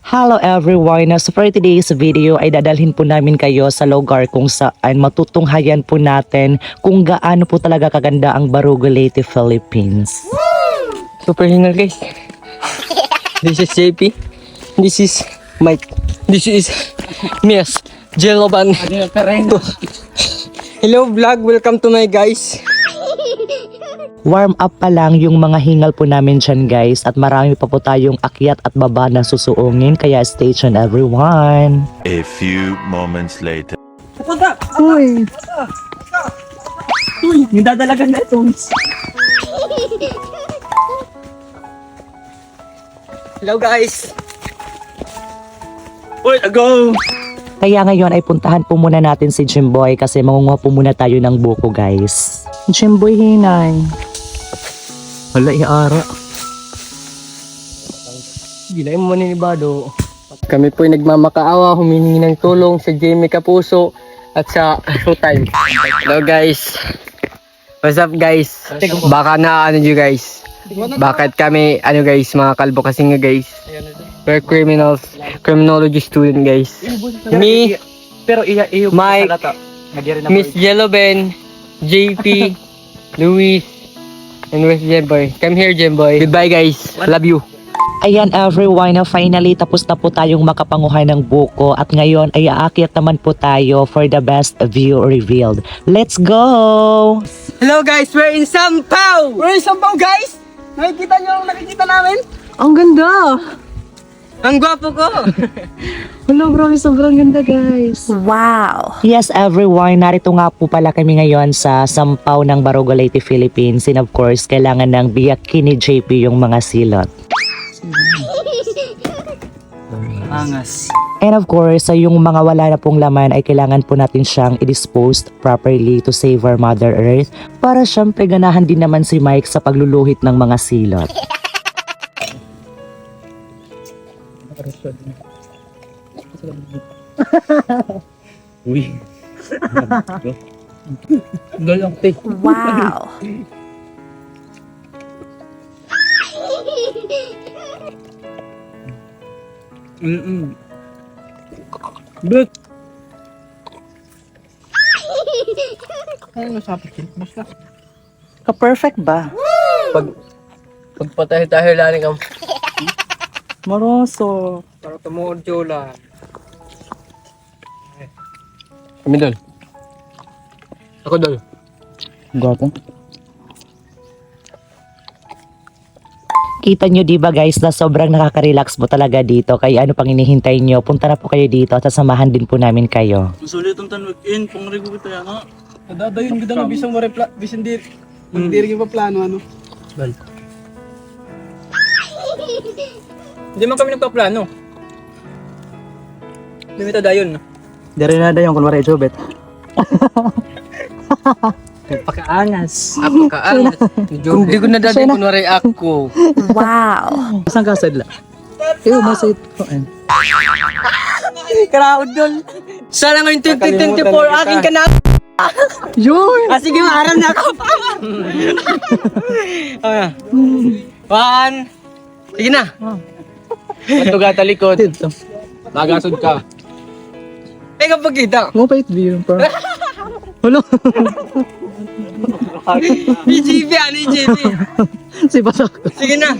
Hello everyone! So for today's video ay dadalhin po namin kayo sa lugar kung saan matutunghayan po natin kung gaano po talaga kaganda ang Barugo Leyte, Philippines. Super hingal guys. This is JP. This is Mike. This is Mias Jeloban. Hello vlog, welcome to my guys. Warm up pa lang yung mga hingal po namin dyan guys at marami pa po tayong akyat at baba na susuungin kaya stay tuned everyone. A few moments later. Uy! Uy, nidadalagan na ito. Hello guys. Uy, go! Kaya ngayon ay puntahan po muna natin si Jimboy kasi mangunguha po muna tayo ng buko guys. Jimboy hinay. Wala iara. Gilay mo maninibado. Kami po ay nagmamakaawa, humihingi ng tulong sa Jamie Kapuso at sa Showtime. Hello guys. What's up guys? Baka na ano nyo guys. Bakit kami ano guys, mga kalbo kasi nga guys. We're criminals, criminology student guys. Me, Mike, Miss Yellowben, JP, Luis, and West Jemboy. Come here Jemboy. Goodbye guys. Love you. Ayan everyone, finally tapos na po tayong makapanguha ng buko at ngayon ay aakyat naman po tayo for the best view revealed. Let's go! Hello guys, we're in Sampaw! We're in Sampaw guys! Nakikita nyo ang nakikita namin? Ang ganda! Ang gwapo ko! Hello bro, sobrang ganda guys. Wow! Yes everyone, narito nga po pala kami ngayon sa Sampaw ng Barugo Leyte, Philippines and of course kailangan ng biyakin ni JP yung mga silot. Angas. And of course, yung mga wala na pong laman ay kailangan po natin siyang i-dispose properly to save our Mother Earth para syempre ganahan din naman si Mike sa pagluluhit ng mga silot. Uy. Galang te. Wow! But ano sabi ko? Basta Ka-perfect ba? pagpatay tayo laling ang Maroso. para tumuod jola. Kami dol. Ako dol. Gwapo. Kita nyo diba guys na sobrang nakaka-relax po talaga dito kaya ano pang hinihintay nyo, punta na po kayo dito at sasamahan din po namin kayo. Sulit ang tanwag-in, kung rigo kita yan, ha? Nadadayon kita na bisang marepla, bisang dir, magdiring yung plano, ano? Dol. Hindi man kami nagpaplano. Limita dayon. Dari na yung kunwari Jobet. Pakaangas. Pakaangas. Kung di ko nadadayon, kunwari ako. Wow! Saan ka sadla? Ew, masayit ko. Karaod dol. Sana ngayon 2024, akin ka na. Yun! Sige, maharam na ako. One. Sige na. Matuga talikod. Magasod ka. Eh, kapag kita. Mo pa it-view pa. Hulo. EGB, ano EGB? Si Pasok. Sige na.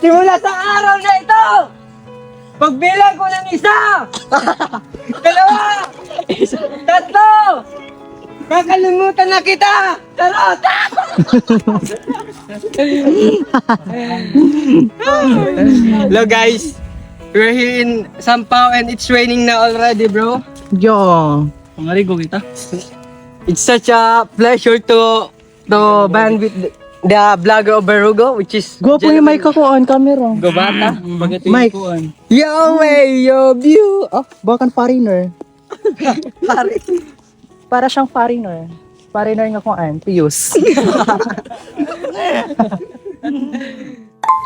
Simula sa araw na ito, pagbilang ko ng isa, dalawa, tatlo, kakalimutan na kita. Charot! Hello guys, we're here in Sampaw and it's raining now already, bro. Yo. Pangarigo kita. It's such a pleasure to band with the vlogger of Barugo, which is Gwapo yung mic ako on camera. Gobata. Bagay Mike. kuan. Yo way, yo view. Oh, bakan foreigner. Para siyang foreigner. Foreigner nga kung an, Pius.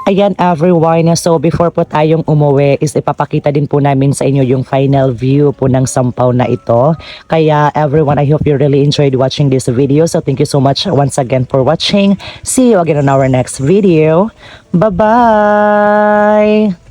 Ayan everyone, so before po tayong umuwi is ipapakita din po namin sa inyo yung final view po ng Sampaw na ito. Kaya everyone, I hope you really enjoyed watching this video. So thank you so much once again for watching. See you again on our next video. Bye-bye!